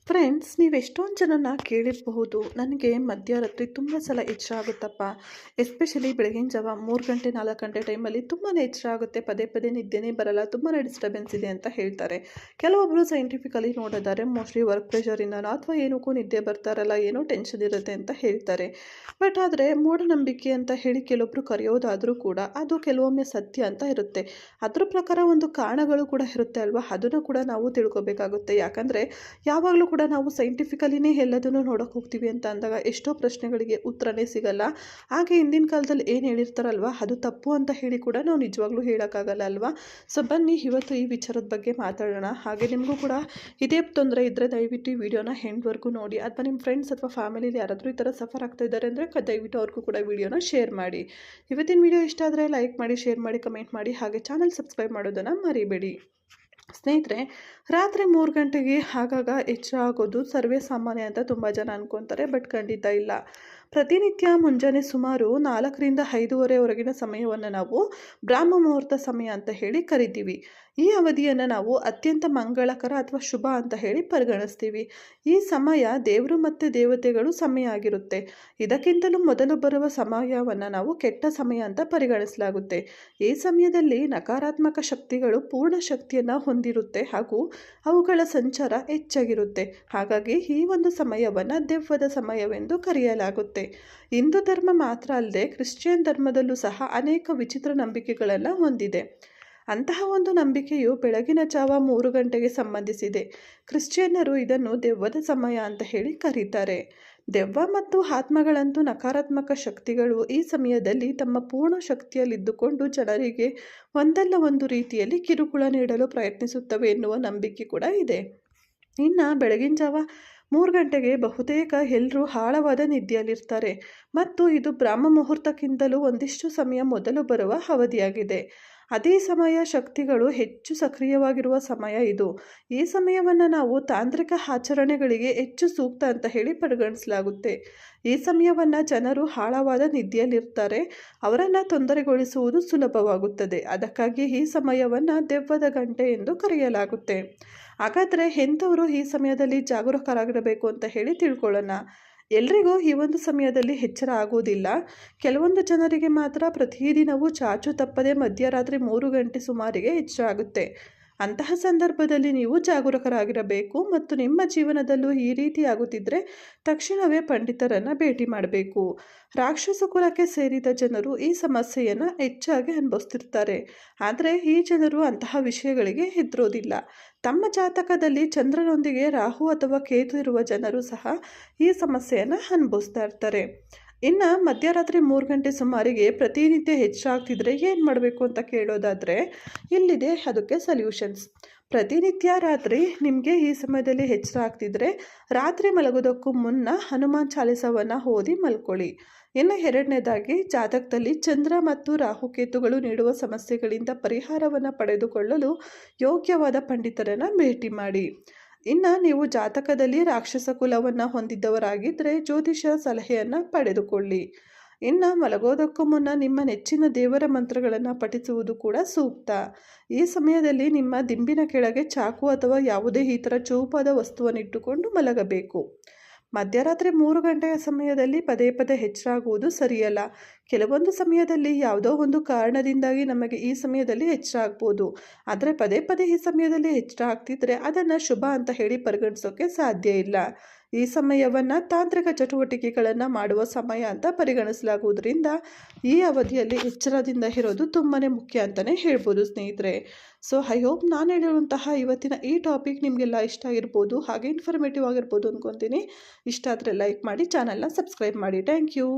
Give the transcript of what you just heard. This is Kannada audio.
ಫ್ರೆಂಡ್ಸ್, ನೀವು ಎಷ್ಟೊಂದು ಜನನ ಕೇಳಿರಬಹುದು, ನನಗೆ ಮಧ್ಯರಾತ್ರಿ ತುಂಬ ಸಲ ಎಚ್ಚರ ಆಗುತ್ತಪ್ಪ. ಎಸ್ಪೆಷಲಿ ಬೆಳಗಿನ ಜಾವ 3 ಗಂಟೆ 4 ಗಂಟೆ ಟೈಮಲ್ಲಿ ತುಂಬಾ ಎಚ್ಚರ ಆಗುತ್ತೆ, ಪದೇ ಪದೇ ನಿದ್ದೆನೇ ಬರಲ್ಲ, ತುಂಬಾ ಡಿಸ್ಟರ್ಬೆನ್ಸ್ ಇದೆ ಅಂತ ಹೇಳ್ತಾರೆ. ಕೆಲವೊಬ್ಬರು ಸೈಂಟಿಫಿಕಲಿ ನೋಡಿದರೆ ಮೋಸ್ಟ್ಲಿ ವರ್ಕ್ ಪ್ರೆಷರಿಂದನೋ ಅಥವಾ ಏನಕ್ಕೂ ನಿದ್ದೆ ಬರ್ತಾರಲ್ಲ, ಏನೋ ಟೆನ್ಷನ್ ಇರುತ್ತೆ ಅಂತ ಹೇಳ್ತಾರೆ. ಬಟ್ ಆದರೆ ಮೂಢನಂಬಿಕೆ ಅಂತ ಹೇಳಿ ಕೆಲವೊಬ್ಬರು ಕರೆಯೋದಾದರೂ ಕೂಡ ಅದು ಕೆಲವೊಮ್ಮೆ ಸತ್ಯ ಅಂತ ಇರುತ್ತೆ. ಅದ್ರ ಪ್ರಕಾರ ಒಂದು ಕಾರಣಗಳು ಕೂಡ ಇರುತ್ತೆ ಅಲ್ವಾ, ಅದನ್ನು ಕೂಡ ನಾವು ತಿಳ್ಕೊಬೇಕಾಗುತ್ತೆ. ಯಾಕಂದರೆ ಯಾವಾಗಲೂ ಕೂಡ ನಾವು ಸೈಂಟಿಫಿಕಲಿನೇ ಎಲ್ಲದನ್ನು ನೋಡೋಕೆ ಹೋಗ್ತೀವಿ ಅಂತ ಅಂದಾಗ ಎಷ್ಟೋ ಪ್ರಶ್ನೆಗಳಿಗೆ ಉತ್ತರನೇ ಸಿಗಲ್ಲ. ಹಾಗೆ ಹಿಂದಿನ ಕಾಲದಲ್ಲಿ ಏನು ಹೇಳಿರ್ತಾರಲ್ವ ಅದು ತಪ್ಪು ಅಂತ ಹೇಳಿ ಕೂಡ ನಾವು ನಿಜವಾಗ್ಲೂ ಹೇಳೋಕ್ಕಾಗಲ್ಲ ಅಲ್ವಾ. ಸೊ ಬನ್ನಿ ಇವತ್ತು ಈ ವಿಚಾರದ ಬಗ್ಗೆ ಮಾತಾಡೋಣ. ಹಾಗೆ ನಿಮಗೂ ಕೂಡ ಇದೇ ತೊಂದರೆ ಇದ್ದರೆ ದಯವಿಟ್ಟು ಈ ವಿಡಿಯೋನ ಎಂಡ್ವರೆಗೂ ನೋಡಿ, ಅಥವಾ ನಿಮ್ಮ ಫ್ರೆಂಡ್ಸ್ ಅಥವಾ ಫ್ಯಾಮಿಲಿಲಿ ಯಾರಾದರೂ ಈ ಥರ ಸಫರ್ ಆಗ್ತಾ ಇದ್ದಾರೆ ಅಂದರೆ ದಯವಿಟ್ಟು ಅವ್ರಿಗೂ ಕೂಡ ವಿಡಿಯೋನ ಶೇರ್ ಮಾಡಿ. ಇವತ್ತಿನ ವಿಡಿಯೋ ಇಷ್ಟ ಆದರೆ ಲೈಕ್ ಮಾಡಿ, ಶೇರ್ ಮಾಡಿ, ಕಮೆಂಟ್ ಮಾಡಿ, ಹಾಗೆ ಚಾನಲ್ ಸಬ್ಸ್ಕ್ರೈಬ್ ಮಾಡೋದನ್ನು ಮರಿಬೇಡಿ. ಸ್ನೇಹಿತರೆ, ರಾತ್ರಿ 3 ಗಂಟೆಗೆ ಆಗಾಗ ಎಚ್ಚರ ಆಗೋದು ಸರ್ವೇ ಸಾಮಾನ್ಯ ಅಂತ ತುಂಬ ಜನ ಅನ್ಕೊತಾರೆ. ಬಟ್ ಖಂಡಿತ ಇಲ್ಲ. ಪ್ರತಿನಿತ್ಯ ಮುಂಜಾನೆ ಸುಮಾರು 4ರಿಂದ 5:30ವರೆಗಿನ ಸಮಯವನ್ನು ನಾವು ಬ್ರಾಹ್ಮ ಮುಹೂರ್ತ ಸಮಯ ಅಂತ ಹೇಳಿ ಕರಿತೀವಿ. ಈ ಅವಧಿಯನ್ನು ನಾವು ಅತ್ಯಂತ ಮಂಗಳಕರ ಅಥವಾ ಶುಭ ಅಂತ ಹೇಳಿ ಪರಿಗಣಿಸ್ತೀವಿ. ಈ ಸಮಯ ದೇವರು ಮತ್ತು ದೇವತೆಗಳು ಸಮಯ ಆಗಿರುತ್ತೆ. ಇದಕ್ಕಿಂತಲೂ ಮೊದಲು ಬರುವ ಸಮಯವನ್ನು ನಾವು ಕೆಟ್ಟ ಸಮಯ ಅಂತ ಪರಿಗಣಿಸಲಾಗುತ್ತೆ. ಈ ಸಮಯದಲ್ಲಿ ನಕಾರಾತ್ಮಕ ಶಕ್ತಿಗಳು ಪೂರ್ಣ ಶಕ್ತಿಯನ್ನು ಹೊಂದಿರುತ್ತೆ ಹಾಗೂ ಅವುಗಳ ಸಂಚಾರ ಹೆಚ್ಚಾಗಿರುತ್ತೆ. ಹಾಗಾಗಿ ಈ ಒಂದು ಸಮಯವನ್ನು ದೆವ್ವದ ಸಮಯವೆಂದು ಕರೆಯಲಾಗುತ್ತೆ. ಹಿಂದೂ ಧರ್ಮ ಮಾತ್ರ ಅಲ್ಲದೆ ಕ್ರಿಶ್ಚಿಯನ್ ಧರ್ಮದಲ್ಲೂ ಸಹ ಅನೇಕ ವಿಚಿತ್ರ ನಂಬಿಕೆಗಳನ್ನು ಹೊಂದಿದೆ. ಅಂತಹ ಒಂದು ನಂಬಿಕೆಯು ಬೆಳಗಿನ ಜಾವ 3 ಗಂಟೆಗೆ ಸಂಬಂಧಿಸಿದೆ. ಕ್ರಿಶ್ಚಿಯನ್ನರು ಇದನ್ನು ದೆವ್ವದ ಸಮಯ ಅಂತ ಹೇಳಿ ಕರೀತಾರೆ. ದೆವ್ವ ಮತ್ತು ಆತ್ಮಗಳಂತೂ ನಕಾರಾತ್ಮಕ ಶಕ್ತಿಗಳು ಈ ಸಮಯದಲ್ಲಿ ತಮ್ಮ ಪೂರ್ಣ ಶಕ್ತಿಯಲ್ಲಿದ್ದುಕೊಂಡು ಜನರಿಗೆ ಒಂದಲ್ಲ ಒಂದು ರೀತಿಯಲ್ಲಿ ಕಿರುಕುಳ ನೀಡಲು ಪ್ರಯತ್ನಿಸುತ್ತವೆ ಎನ್ನುವ ನಂಬಿಕೆ ಕೂಡ ಇದೆ. ಇನ್ನು ಬೆಳಗಿನ ಜಾವ 3 ಗಂಟೆಗೆ ಬಹುತೇಕ ಎಲ್ಲರೂ ಆಳವಾದ ನಿದ್ದೆಯಲ್ಲಿರ್ತಾರೆ ಮತ್ತು ಇದು ಬ್ರಾಹ್ಮ ಮುಹೂರ್ತಕ್ಕಿಂತಲೂ ಒಂದಿಷ್ಟು ಸಮಯ ಮೊದಲು ಬರುವ ಅವಧಿಯಾಗಿದೆ. ಅದೇ ಸಮಯ ಶಕ್ತಿಗಳು ಹೆಚ್ಚು ಸಕ್ರಿಯವಾಗಿರುವ ಸಮಯ ಇದು. ಈ ಸಮಯವನ್ನು ನಾವು ತಾಂತ್ರಿಕ ಆಚರಣೆಗಳಿಗೆ ಹೆಚ್ಚು ಸೂಕ್ತ ಅಂತ ಹೇಳಿ ಪರಿಗಣಿಸಲಾಗುತ್ತೆ. ಈ ಸಮಯವನ್ನು ಜನರು ಆಳವಾದ ನಿದ್ದೆಯಲ್ಲಿರ್ತಾರೆ, ಅವರನ್ನು ತೊಂದರೆಗೊಳಿಸುವುದು ಸುಲಭವಾಗುತ್ತದೆ. ಅದಕ್ಕಾಗಿ ಈ ಸಮಯವನ್ನು ದೆವ್ವದ ಗಂಟೆ ಎಂದು ಕರೆಯಲಾಗುತ್ತೆ. ಹಾಗಾದರೆ ಎಂಥವರು ಈ ಸಮಯದಲ್ಲಿ ಜಾಗರೂಕರಾಗಿರಬೇಕು ಅಂತ ಹೇಳಿ ತಿಳ್ಕೊಳ್ಳೋಣ. ಎಲ್ರಿಗೂ ಈ ಒಂದು ಸಮಯದಲ್ಲಿ ಎಚ್ಚರ ಆಗುವುದಿಲ್ಲ. ಕೆಲವೊಂದು ಜನರಿಗೆ ಮಾತ್ರ ಪ್ರತಿದಿನವೂ ಚಾಚು ತಪ್ಪದೆ ಮಧ್ಯರಾತ್ರಿ 3 ಗಂಟೆ ಸುಮಾರಿಗೆ ಎಚ್ಚರ ಆಗುತ್ತೆ. ಅಂತಹ ಸಂದರ್ಭದಲ್ಲಿ ನೀವು ಜಾಗರೂಕರಾಗಿರಬೇಕು ಮತ್ತು ನಿಮ್ಮ ಜೀವನದಲ್ಲೂ ಈ ರೀತಿ ಆಗುತ್ತಿದ್ದರೆ ತಕ್ಷಣವೇ ಪಂಡಿತರನ್ನು ಭೇಟಿ ಮಾಡಬೇಕು. ರಾಕ್ಷಸ ಕುಲಕ್ಕೆ ಸೇರಿದ ಜನರು ಈ ಸಮಸ್ಯೆಯನ್ನು ಹೆಚ್ಚಾಗಿ ಅನುಭವಿಸ್ತಿರ್ತಾರೆ. ಆದರೆ ಈ ಜನರು ಅಂತಹ ವಿಷಯಗಳಿಗೆ ಹೆದರೋದಿಲ್ಲ. ತಮ್ಮ ಜಾತಕದಲ್ಲಿ ಚಂದ್ರನೊಂದಿಗೆ ರಾಹು ಅಥವಾ ಕೇತು ಇರುವ ಜನರು ಸಹ ಈ ಸಮಸ್ಯೆಯನ್ನು ಅನುಭವಿಸ್ತಾ ಇರ್ತಾರೆ. ಇನ್ನು ಮಧ್ಯರಾತ್ರಿ 3 ಗಂಟೆ ಸುಮಾರಿಗೆ ಪ್ರತಿನಿತ್ಯ ಹೆಚ್ಚಾಗ್ತಿದ್ರೆ ಏನು ಮಾಡಬೇಕು ಅಂತ ಕೇಳೋದಾದರೆ ಇಲ್ಲಿದೆ ಅದಕ್ಕೆ ಸೊಲ್ಯೂಷನ್ಸ್. ಪ್ರತಿನಿತ್ಯ ರಾತ್ರಿ ನಿಮಗೆ ಈ ಸಮಯದಲ್ಲಿ ಎಚ್ಚರ ಆಗ್ತಿದ್ರೆ ರಾತ್ರಿ ಮಲಗೋದಕ್ಕೂ ಮುನ್ನ ಹನುಮಾನ್ ಚಾಲಿಸವನ್ನು ಓದಿ ಮಲ್ಕೊಳ್ಳಿ. ಇನ್ನು ಎರಡನೇದಾಗಿ ಜಾತಕದಲ್ಲಿ ಚಂದ್ರ ಮತ್ತು ರಾಹುಕೇತುಗಳು ನೀಡುವ ಸಮಸ್ಯೆಗಳಿಂದ ಪರಿಹಾರವನ್ನು ಪಡೆದುಕೊಳ್ಳಲು ಯೋಗ್ಯವಾದ ಪಂಡಿತರನ್ನು ಭೇಟಿ ಮಾಡಿ. ಇನ್ನು ನೀವು ಜಾತಕದಲ್ಲಿ ರಾಕ್ಷಸ ಕುಲವನ್ನು ಹೊಂದಿದ್ದವರಾಗಿದ್ದರೆ ಜ್ಯೋತಿಷ ಸಲಹೆಯನ್ನು ಪಡೆದುಕೊಳ್ಳಿ. ಇನ್ನು ಮಲಗೋದಕ್ಕೂ ಮುನ್ನ ನಿಮ್ಮ ನೆಚ್ಚಿನ ದೇವರ ಮಂತ್ರಗಳನ್ನು ಪಠಿಸುವುದು ಕೂಡ ಸೂಕ್ತ. ಈ ಸಮಯದಲ್ಲಿ ನಿಮ್ಮ ದಿಂಬಿನ ಕೆಳಗೆ ಚಾಕು ಅಥವಾ ಯಾವುದೇ ಈ ಥರ ಚೂಪಾದ ವಸ್ತುವನ್ನು ಇಟ್ಟುಕೊಂಡು ಮಲಗಬೇಕು. ಮಧ್ಯರಾತ್ರಿ 3 ಗಂಟೆಯ ಸಮಯದಲ್ಲಿ ಪದೇ ಪದೇ ಹೆಚ್ಚಾಗುವುದು ಸರಿಯಲ್ಲ. ಕೆಲವೊಂದು ಸಮಯದಲ್ಲಿ ಯಾವುದೋ ಒಂದು ಕಾರಣದಿಂದಾಗಿ ನಮಗೆ ಈ ಸಮಯದಲ್ಲಿ ಎಚ್ಚರ ಆಗ್ಬೋದು. ಆದರೆ ಪದೇ ಪದೇ ಈ ಸಮಯದಲ್ಲಿ ಎಚ್ಚರ ಆಗ್ತಿದ್ರೆ ಅದನ್ನು ಶುಭ ಅಂತ ಹೇಳಿ ಪರಿಗಣಿಸೋಕೆ ಸಾಧ್ಯ ಇಲ್ಲ. ಈ ಸಮಯವನ್ನು ತಾಂತ್ರಿಕ ಚಟುವಟಿಕೆಗಳನ್ನು ಮಾಡುವ ಸಮಯ ಅಂತ ಪರಿಗಣಿಸಲಾಗುವುದರಿಂದ ಈ ಅವಧಿಯಲ್ಲಿ ಎಚ್ಚರದಿಂದ ಇರೋದು ತುಂಬಾ ಮುಖ್ಯ ಅಂತಲೇ ಹೇಳ್ಬೋದು ಸ್ನೇಹಿತರೆ. ಸೊ ಐ ಹೋಪ್ ನಾನು ಹೇಳಿರುವಂತಹ ಇವತ್ತಿನ ಈ ಟಾಪಿಕ್ ನಿಮಗೆಲ್ಲ ಇಷ್ಟ ಆಗಿರ್ಬೋದು, ಹಾಗೆ ಇನ್ಫಾರ್ಮೇಟಿವ್ ಆಗಿರ್ಬೋದು ಅಂದ್ಕೊತೀನಿ. ಇಷ್ಟ ಆದರೆ ಲೈಕ್ ಮಾಡಿ, ಚಾನಲ್ನ ಸಬ್ಸ್ಕ್ರೈಬ್ ಮಾಡಿ. Thank you.